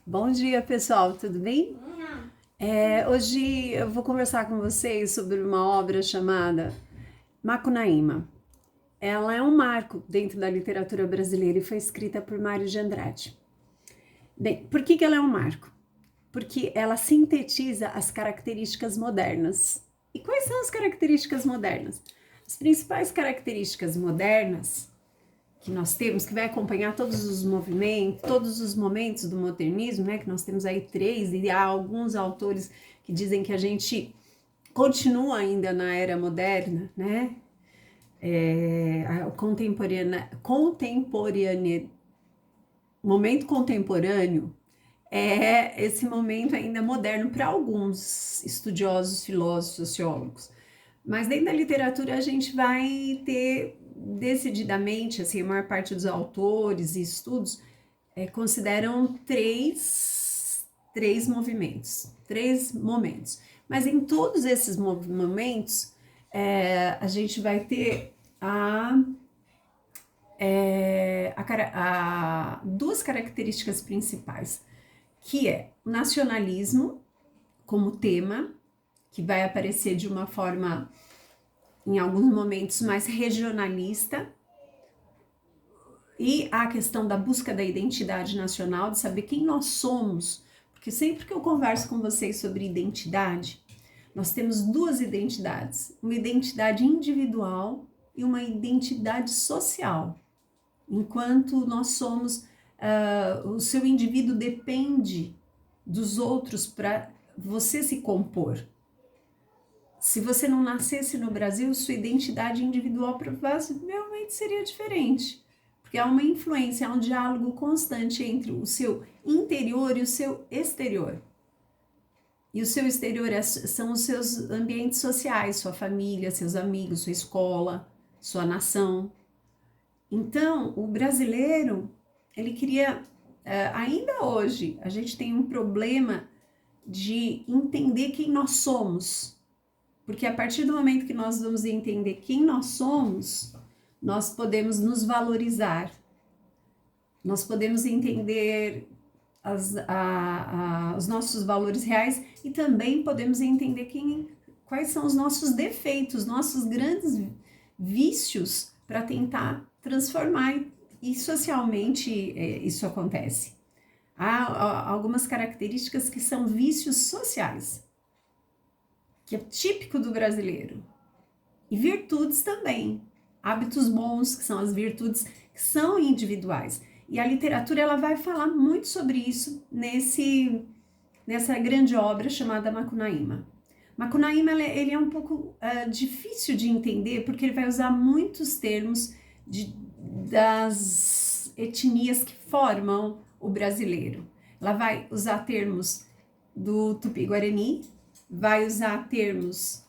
Bom dia, pessoal, tudo bem? Hoje eu vou conversar com vocês sobre uma obra chamada Macunaíma. Ela é um marco dentro da literatura brasileira e foi escrita por Mário de Andrade. Bem, por que ela é um marco? Porque ela sintetiza as características modernas. E quais são as características modernas? As principais características modernas que nós temos, que vai acompanhar todos os movimentos, todos os momentos do modernismo, né? Que nós temos aí três, e há alguns autores que dizem que a gente continua ainda na era moderna, né? A momento contemporâneo é esse momento ainda moderno para alguns estudiosos, filósofos, sociólogos. Mas dentro da literatura a gente vai ter decididamente, assim, a maior parte dos autores e estudos consideram três movimentos, três momentos. Mas em todos esses momentos, a gente vai ter duas características principais, que é o nacionalismo como tema, que vai aparecer de uma forma, em alguns momentos, mais regionalista, e a questão da busca da identidade nacional, de saber quem nós somos, porque sempre que eu converso com vocês sobre identidade, nós temos duas identidades, uma identidade individual e uma identidade social. Enquanto nós somos, o seu indivíduo depende dos outros para você se compor. Se você não nascesse no Brasil, sua identidade individual provavelmente seria diferente, porque há uma influência, há um diálogo constante entre o seu interior e o seu exterior. E o seu exterior são os seus ambientes sociais, sua família, seus amigos, sua escola, sua nação. Então, o brasileiro, ele queria, ainda hoje, a gente tem um problema de entender quem nós somos. Porque a partir do momento que nós vamos entender quem nós somos, nós podemos nos valorizar, nós podemos entender os nossos valores reais e também podemos entender quais são os nossos defeitos, nossos grandes vícios para tentar transformar, e socialmente isso acontece. Há algumas características que são vícios sociais, que é típico do brasileiro, e virtudes também, hábitos bons, que são as virtudes que são individuais. E a literatura ela vai falar muito sobre isso nessa grande obra chamada Macunaíma. Macunaíma ele é um pouco difícil de entender, porque ele vai usar muitos termos das etnias que formam o brasileiro. Ela vai usar termos do Tupi-Guarani, vai usar termos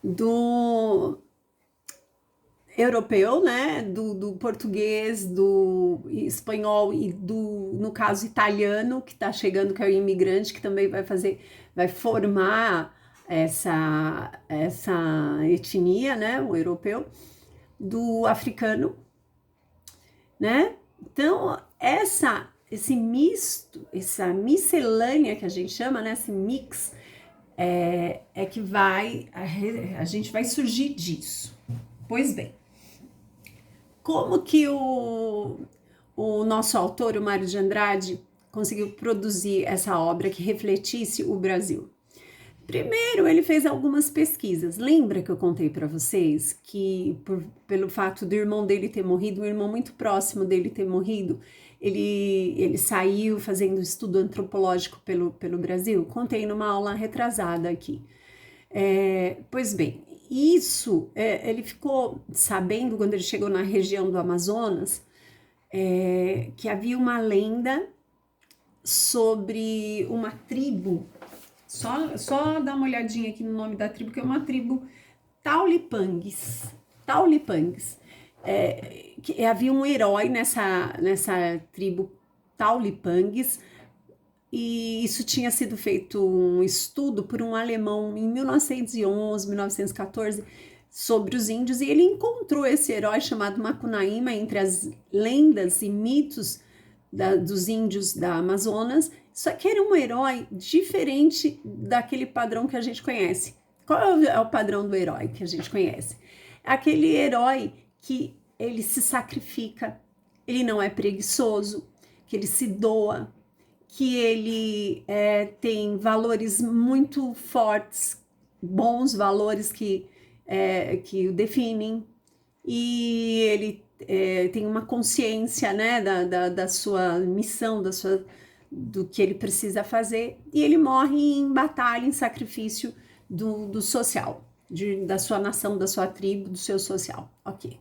do europeu, né, do português, do espanhol e no caso, italiano, que está chegando, que é o imigrante, que também vai formar essa etnia, né, o europeu, do africano, né? Então, esse misto, essa miscelânea que a gente chama, né, esse mix, que a gente vai surgir disso. Pois bem, como que o nosso autor, o Mário de Andrade, conseguiu produzir essa obra que refletisse o Brasil? Primeiro, ele fez algumas pesquisas. Lembra que eu contei para vocês que, pelo fato do irmão dele ter morrido, um irmão muito próximo dele ter morrido, ele saiu fazendo estudo antropológico pelo Brasil? Contei numa aula retrasada aqui. Pois bem, isso ele ficou sabendo quando ele chegou na região do Amazonas, que havia uma lenda sobre uma tribo. Só dá uma olhadinha aqui no nome da tribo, que é uma tribo Taulipangues. Que havia um herói nessa tribo Taulipangues, e isso tinha sido feito um estudo por um alemão em 1911, 1914, sobre os índios, e ele encontrou esse herói chamado Macunaíma entre as lendas e mitos dos índios da Amazonas, só que era um herói diferente daquele padrão que a gente conhece. Qual é o padrão do herói que a gente conhece? Aquele herói que ele se sacrifica, ele não é preguiçoso, que ele se doa, que ele tem valores muito fortes, bons valores que o definem, e ele tem uma consciência, né, da sua missão, do que ele precisa fazer, e ele morre em batalha, em sacrifício do social, da sua nação, da sua tribo, do seu social, ok.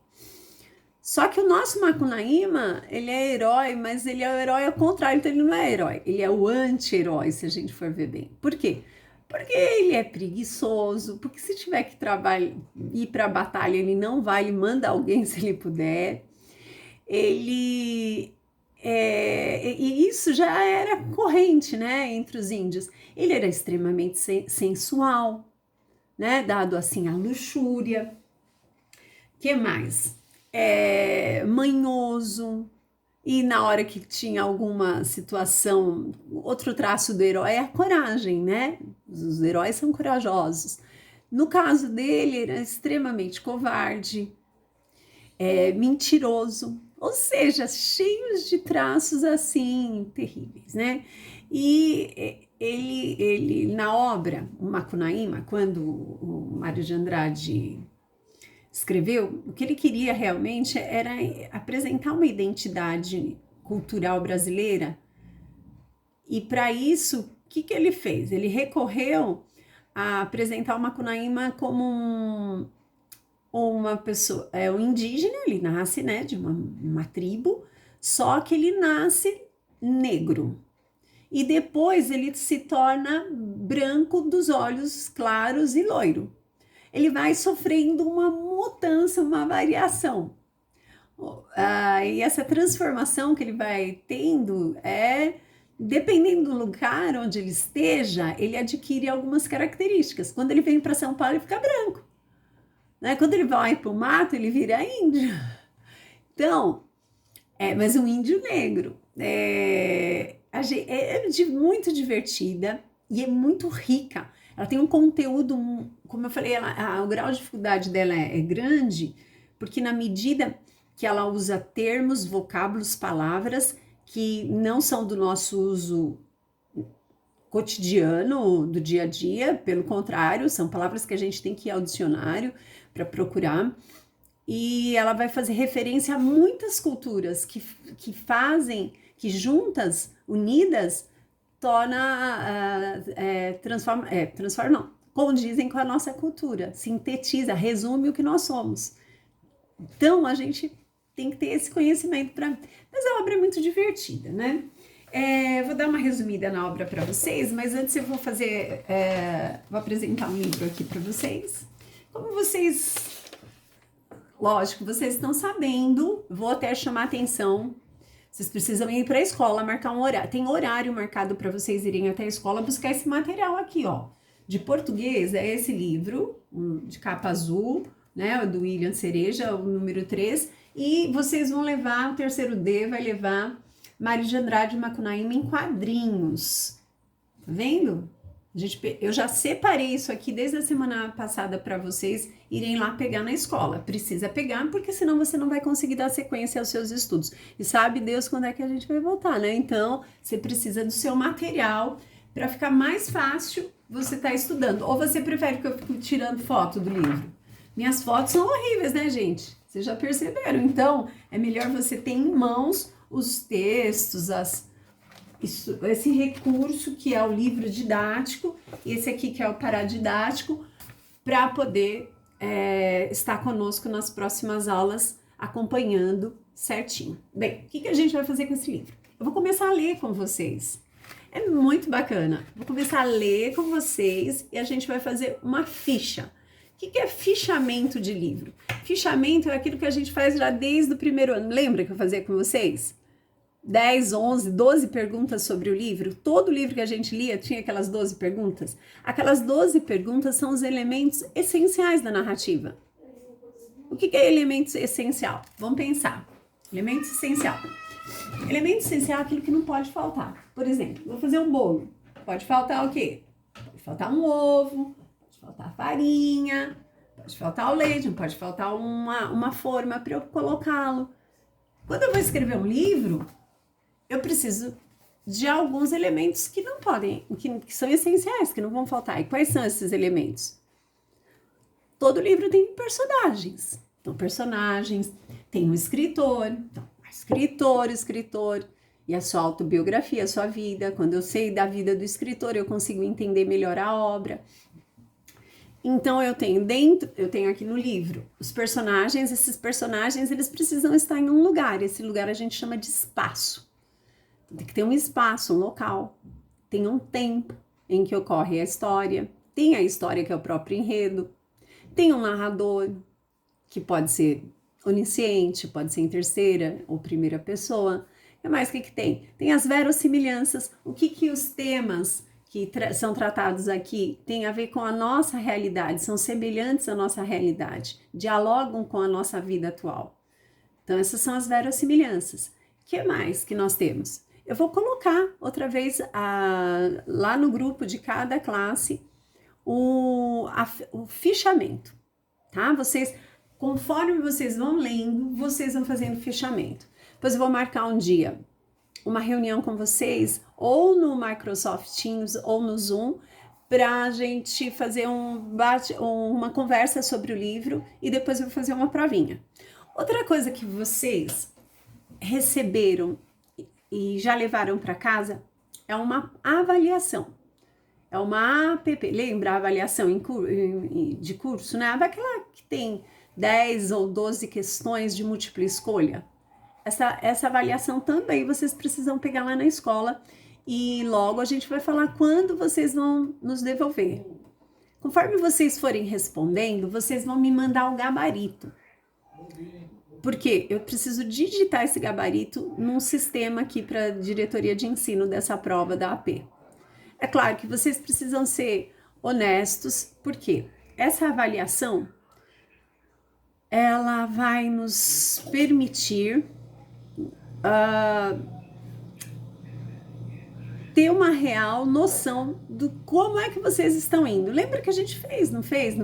Só que o nosso Macunaíma, ele é herói, mas ele é o herói ao contrário, então ele não é herói, ele é o anti-herói, se a gente for ver bem. Por quê? Porque ele é preguiçoso, porque se tiver que ir para a batalha, ele não vai, ele manda alguém se ele puder. E isso já era corrente, né, entre os índios. Ele era extremamente sensual, né, dado assim a luxúria. Que mais? Manhoso, e na hora que tinha alguma situação, outro traço do herói é a coragem, né? Os heróis são corajosos. No caso dele, era extremamente covarde, mentiroso, ou seja, cheios de traços assim terríveis, né? E ele na obra, o Macunaíma, quando o Mário de Andrade escreveu, o que ele queria realmente era apresentar uma identidade cultural brasileira, e para isso, o que ele fez? Ele recorreu a apresentar o Macunaíma como uma pessoa, um indígena, ele nasce, né, de uma tribo, só que ele nasce negro. E depois ele se torna branco, dos olhos claros e loiro. Ele vai sofrendo uma mudança, uma variação. E essa transformação que ele vai tendo dependendo do lugar onde ele esteja, ele adquire algumas características. Quando ele vem para São Paulo, ele fica branco. Né? Quando ele vai para o mato, ele vira índio. Então, mas um índio negro. Muito divertida e é muito rica. Ela tem um conteúdo, como eu falei, o grau de dificuldade dela é grande, porque na medida que ela usa termos, vocábulos, palavras que não são do nosso uso cotidiano, do dia a dia, pelo contrário, são palavras que a gente tem que ir ao dicionário para procurar, e ela vai fazer referência a muitas culturas que fazem, que juntas, unidas, condizem com a nossa cultura, sintetiza, resume o que nós somos. Então, a gente tem que ter esse conhecimento Mas a obra é muito divertida, né? Vou dar uma resumida na obra para vocês, mas antes eu vou vou apresentar um livro aqui para vocês. Como vocês, lógico, vocês estão sabendo, vou até chamar atenção. Vocês precisam ir para a escola, marcar um horário. Tem horário marcado para vocês irem até a escola buscar esse material aqui, ó. De português é esse livro, de capa azul, né? Do William Cereja, o número 3. E vocês vão levar, o terceiro D vai levar Mário de Andrade Macunaíma em quadrinhos. Tá vendo? Eu já separei isso aqui desde a semana passada para vocês irem lá pegar na escola. Precisa pegar, porque senão você não vai conseguir dar sequência aos seus estudos. E sabe Deus quando é que a gente vai voltar, né? Então, você precisa do seu material para ficar mais fácil você estar estudando. Ou você prefere que eu fique tirando foto do livro? Minhas fotos são horríveis, né, gente? Vocês já perceberam? Então, é melhor você ter em mãos os textos, esse recurso que é o livro didático, e esse aqui que é o paradidático, para poder estar conosco nas próximas aulas, acompanhando certinho. Bem, o que a gente vai fazer com esse livro? Eu vou começar a ler com vocês. É muito bacana. Vou começar a ler com vocês e a gente vai fazer uma ficha. O que é fichamento de livro? Fichamento é aquilo que a gente faz já desde o primeiro ano. Lembra que eu fazia com vocês? 10, 11, 12 perguntas sobre o livro. Todo livro que a gente lia tinha aquelas 12 perguntas. Aquelas 12 perguntas são os elementos essenciais da narrativa. O que é elemento essencial? Vamos pensar. Elemento essencial. Elemento essencial é aquilo que não pode faltar. Por exemplo, vou fazer um bolo. Pode faltar o quê? Pode faltar um ovo, pode faltar farinha, pode faltar o leite, pode faltar uma forma para eu colocá-lo. Quando eu vou escrever um livro, eu preciso de alguns elementos que não podem, que são essenciais, que não vão faltar. E quais são esses elementos? Todo livro tem personagens. Então, personagens, tem um escritor. Então, escritor, e a sua autobiografia, a sua vida. Quando eu sei da vida do escritor, eu consigo entender melhor a obra. Então, eu tenho aqui no livro os personagens. Esses personagens, eles precisam estar em um lugar. Esse lugar a gente chama de espaço. Tem que ter um espaço, um local. Tem um tempo em que ocorre a história. Tem a história que é o próprio enredo. Tem um narrador, que pode ser onisciente, pode ser em terceira ou primeira pessoa. E mais o que tem? Tem as verossimilhanças. O que os temas que são tratados aqui têm a ver com a nossa realidade, são semelhantes à nossa realidade, dialogam com a nossa vida atual. Então, essas são as verossimilhanças. O que mais que nós temos? Eu vou colocar outra vez lá no grupo de cada classe o fichamento, tá? Conforme vocês vão lendo, vocês vão fazendo fichamento. Depois eu vou marcar um dia, uma reunião com vocês, ou no Microsoft Teams, ou no Zoom, para a gente fazer uma conversa sobre o livro, e depois eu vou fazer uma provinha. Outra coisa que vocês receberam e já levaram para casa é uma avaliação. É uma APP, lembra a avaliação de curso, né? Aquela que tem 10 ou 12 questões de múltipla escolha. Essa avaliação também vocês precisam pegar lá na escola e logo a gente vai falar quando vocês vão nos devolver. Conforme vocês forem respondendo, vocês vão me mandar o gabarito. Porque eu preciso digitar esse gabarito num sistema aqui para a diretoria de ensino dessa prova da AP. É claro que vocês precisam ser honestos, porque essa avaliação, ela vai nos permitir ter uma real noção do como é que vocês estão indo. Lembra que a gente fez, não fez?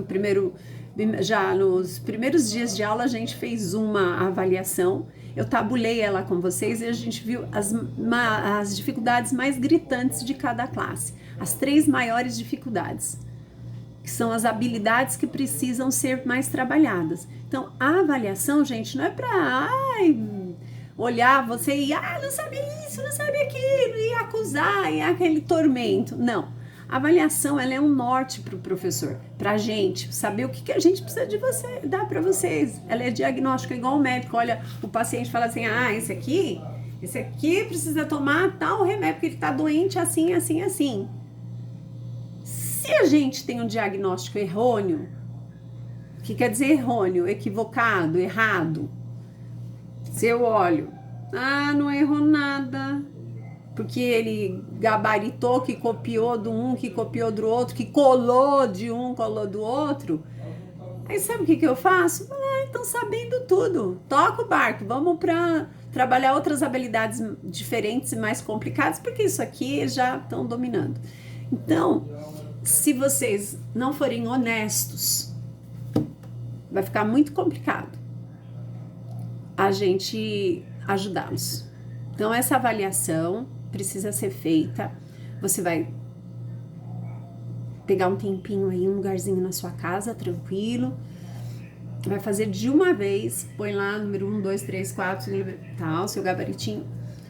Já nos primeiros dias de aula a gente fez uma avaliação, eu tabulei ela com vocês e a gente viu as dificuldades mais gritantes de cada classe, as 3 maiores dificuldades, que são as habilidades que precisam ser mais trabalhadas. Então, a avaliação, gente, não é para olhar você e não sabe isso, não sabe aquilo, e acusar, e aquele tormento. Não. A avaliação, ela é um norte para o professor, para a gente, saber o que a gente precisa de você, dar para vocês. Ela é diagnóstico, igual o médico, olha, o paciente fala assim, esse aqui precisa tomar tal remédio, porque ele está doente assim, assim, assim. Se a gente tem um diagnóstico errôneo, o que quer dizer errôneo? Equivocado, errado. Se eu olho, não errou nada, porque ele gabaritou, que copiou do um, que copiou do outro, que colou de um, colou do outro. Aí sabe o que eu faço? Estão sabendo tudo. Toca o barco, vamos para trabalhar outras habilidades diferentes e mais complicadas, porque isso aqui eles já estão dominando. Então, se vocês não forem honestos, vai ficar muito complicado a gente ajudá-los. Então, essa avaliação precisa ser feita. Você vai pegar um tempinho aí, um lugarzinho na sua casa, tranquilo. Vai fazer de uma vez, põe lá número 1, 2, 3, 4, tal, seu gabaritinho.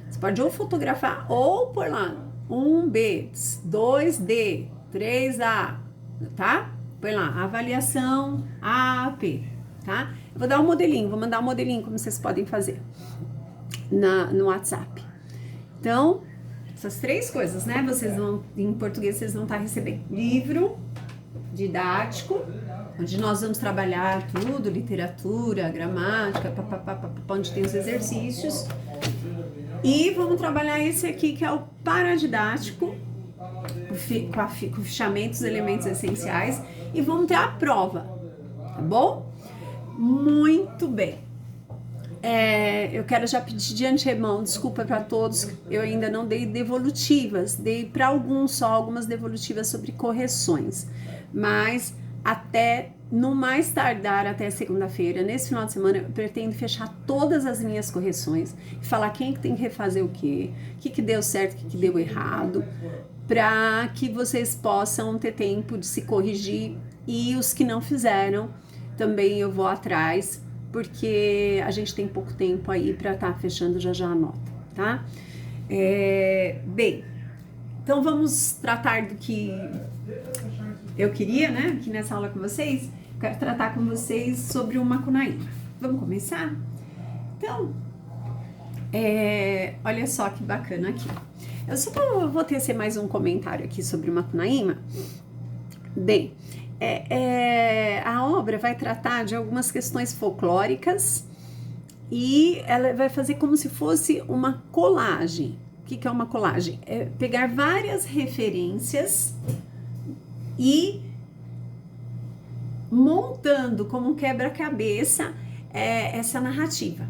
Você pode ou fotografar ou pôr lá 1B, 2D, 3A, tá? Põe lá, avaliação AP, tá? Eu vou dar um modelinho, vou mandar um modelinho como vocês podem fazer no WhatsApp. Então, essas 3 coisas, né? Vocês vão, em português, vocês vão estar recebendo livro didático, onde nós vamos trabalhar tudo, literatura, gramática, onde tem os exercícios. E vamos trabalhar esse aqui, que é o paradidático, com fichamentos, elementos essenciais. E vamos ter a prova, tá bom? Muito bem. Eu quero já pedir de antemão desculpa para todos, eu ainda não dei devolutivas, dei para alguns só algumas devolutivas sobre correções, mas até no mais tardar até segunda-feira, nesse final de semana, eu pretendo fechar todas as minhas correções e falar quem que tem que refazer o que deu certo, o que deu errado, para que vocês possam ter tempo de se corrigir e os que não fizeram, também eu vou atrás, porque a gente tem pouco tempo aí para estar fechando já a nota, tá? Bem, então vamos tratar do que eu queria, né, aqui nessa aula com vocês. Quero tratar com vocês sobre o Macunaíma. Vamos começar? Então, olha só que bacana aqui. Eu só vou tecer mais um comentário aqui sobre o Macunaíma. Bem, a obra vai tratar de algumas questões folclóricas e ela vai fazer como se fosse uma colagem. O que é uma colagem? É pegar várias referências e montando como um quebra-cabeça essa narrativa.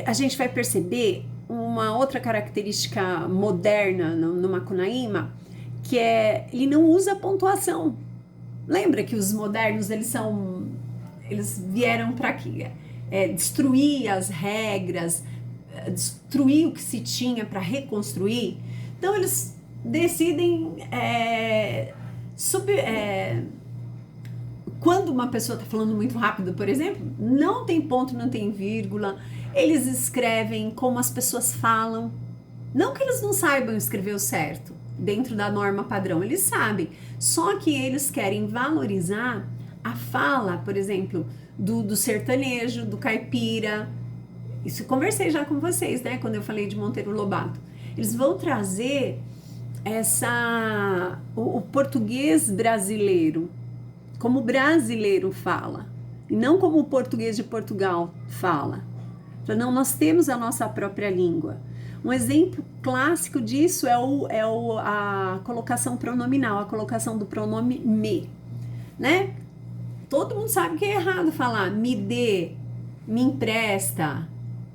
A gente vai perceber uma outra característica moderna no Macunaíma, que ele não usa pontuação. Lembra que os modernos, eles vieram para quê? Destruir as regras, destruir o que se tinha para reconstruir. Então eles decidem quando uma pessoa está falando muito rápido, por exemplo, não tem ponto, não tem vírgula, eles escrevem como as pessoas falam. Não que eles não saibam escrever o certo, dentro da norma padrão, eles sabem. Só que eles querem valorizar a fala, por exemplo, do sertanejo, do caipira. Isso eu conversei já com vocês, né? Quando eu falei de Monteiro Lobato. Eles vão trazer o português brasileiro, como o brasileiro fala, e não como o português de Portugal fala. Então, não, nós temos a nossa própria língua. Um exemplo clássico disso a colocação pronominal, a colocação do pronome me, né? Todo mundo sabe que é errado falar me dê, me empresta,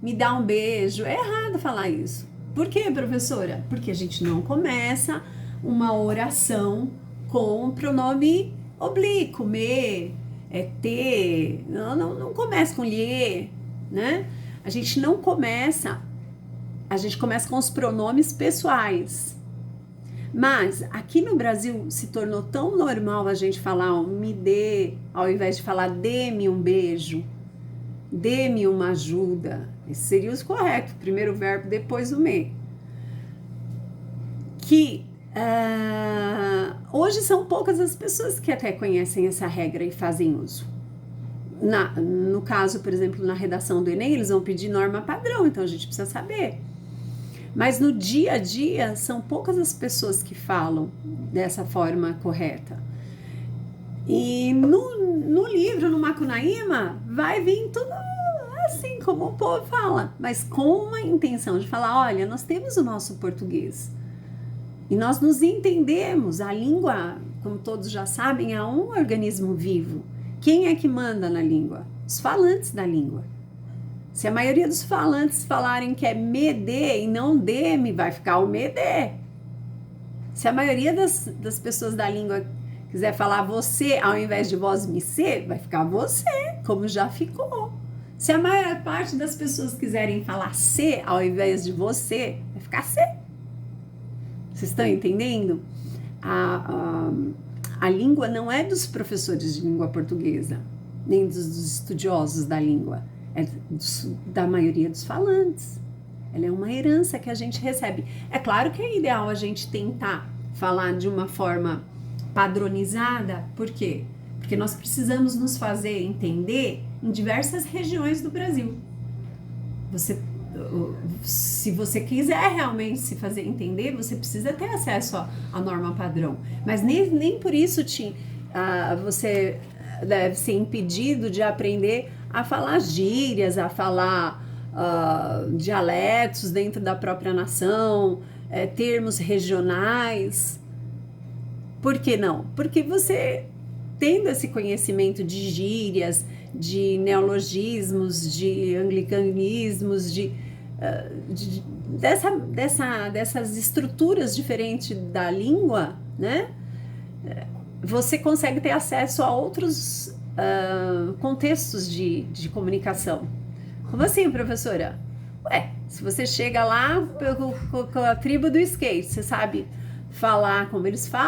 me dá um beijo. É errado falar isso. Por quê, professora? Porque a gente não começa uma oração com pronome oblíquo, me, te, não começa com lhe, né? A gente começa com os pronomes pessoais. Mas aqui no Brasil se tornou tão normal a gente falar me dê, ao invés de falar dê-me um beijo, dê-me uma ajuda. Esse seria o correto, primeiro o verbo, depois o me. Que hoje são poucas as pessoas que até conhecem essa regra e fazem uso. No caso, por exemplo, na redação do Enem, eles vão pedir norma padrão, então a gente precisa saber. Mas no dia a dia, são poucas as pessoas que falam dessa forma correta. E no livro, no Macunaíma, vai vir tudo assim como o povo fala, mas com uma intenção de falar, olha, nós temos o nosso português. E nós nos entendemos. A língua, como todos já sabem, é um organismo vivo. Quem é que manda na língua? Os falantes da língua. Se a maioria dos falantes falarem que é me dê e não dê-me, vai ficar o me dê. Se a maioria das pessoas da língua quiser falar você ao invés de vós me ser, vai ficar você, como já ficou. Se a maior parte das pessoas quiserem falar se ao invés de você, vai ficar se. Vocês estão entendendo? A língua não é dos professores de língua portuguesa, nem dos estudiosos da língua, é da maioria dos falantes. Ela é uma herança que a gente recebe. É claro que é ideal a gente tentar falar de uma forma padronizada, por quê? Porque nós precisamos nos fazer entender em diversas regiões do Brasil. Se você quiser realmente se fazer entender, você precisa ter acesso à norma padrão. Mas nem por isso você deve ser impedido de aprender a falar gírias, a falar dialetos dentro da própria nação, termos regionais. Por que não? Porque você tendo esse conhecimento de gírias, de neologismos, de anglicanismos, dessas estruturas diferentes da língua, né? Você consegue ter acesso a outros contextos de comunicação. Como assim, professora? Ué, se você chega lá com a tribo do skate, você sabe falar como eles falam,